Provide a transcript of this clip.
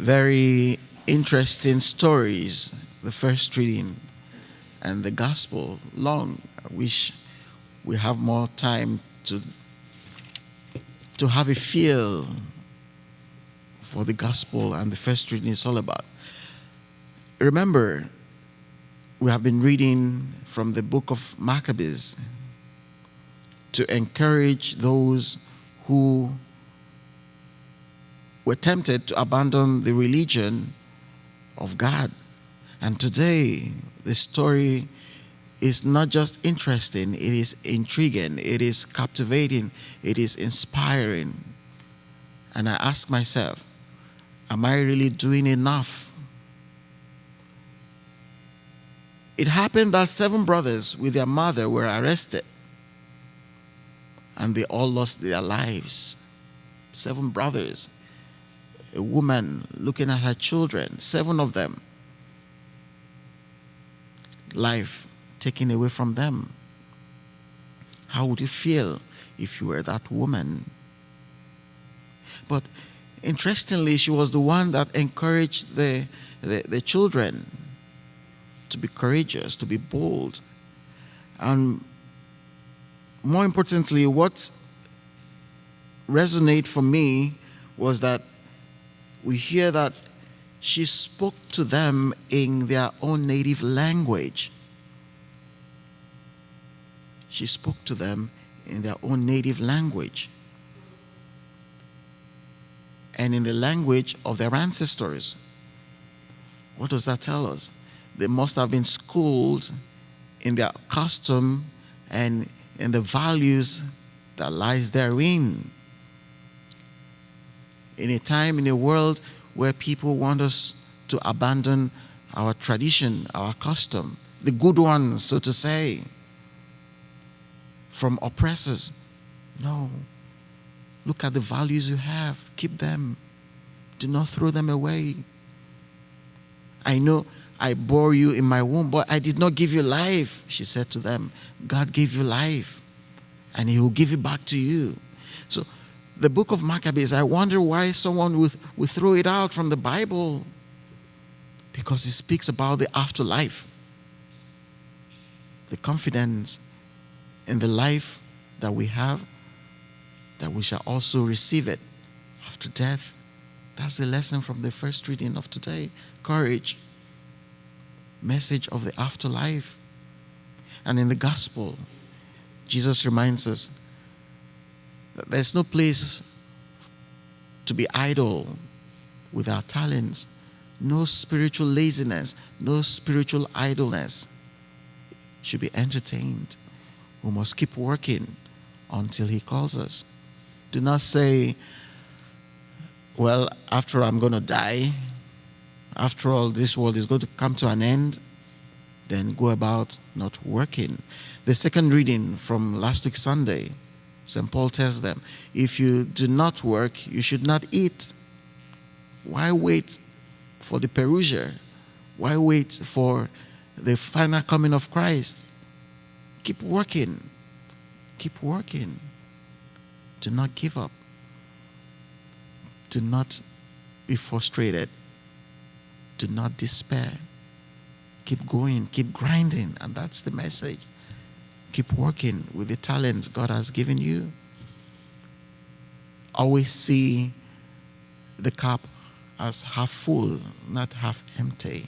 Very interesting stories, the first reading and the gospel. Long. I wish we have more time to have a feel for the gospel and the first reading is all about. Remember, we have been reading from the book of Maccabees to encourage those who were tempted to abandon the religion of God. And today, the story is not just interesting, it is intriguing, it is captivating, it is inspiring. And I ask myself, am I really doing enough? It happened that 7 brothers with their mother were arrested, and they all lost their lives. 7 brothers, a woman looking at her children, 7 of them, life taken away from them. How would you feel if you were that woman? But interestingly, she was the one that encouraged the children to be courageous, to be bold. And more importantly, what resonated for me was that we hear that she spoke to them in their own native language. She spoke to them in their own native language and in the language of their ancestors. What does that tell us? They must have been schooled in their custom and in the values that lies therein. In a time, in a world where people want us to abandon our tradition, our custom, the good ones, so to say, from oppressors. No. Look at the values you have. Keep them. Do not throw them away. I know I bore you in my womb, but I did not give you life, she said to them. God gave you life, and He will give it back to you. So, the book of Maccabees, I wonder why someone would throw it out from the Bible. Because it speaks about the afterlife. The confidence in the life that we have, that we shall also receive it after death. That's the lesson from the first reading of today. Courage. Message of the afterlife. And in the gospel, Jesus reminds us that there's no place to be idle with our talents. No spiritual laziness, no spiritual idleness should be entertained. We must keep working until He calls us. Do not say, well, after I'm going to die, after all, this world is going to come to an end, then go about not working. The second reading from last week Sunday, St. Paul tells them, if you do not work, you should not eat. Why wait for the perusia? Why wait for the final coming of Christ? Keep working. Keep working. Do not give up. Do not be frustrated. Do not despair. Keep going. Keep grinding. And that's the message. Keep working with the talents God has given you. Always see the cup as half full, not half empty.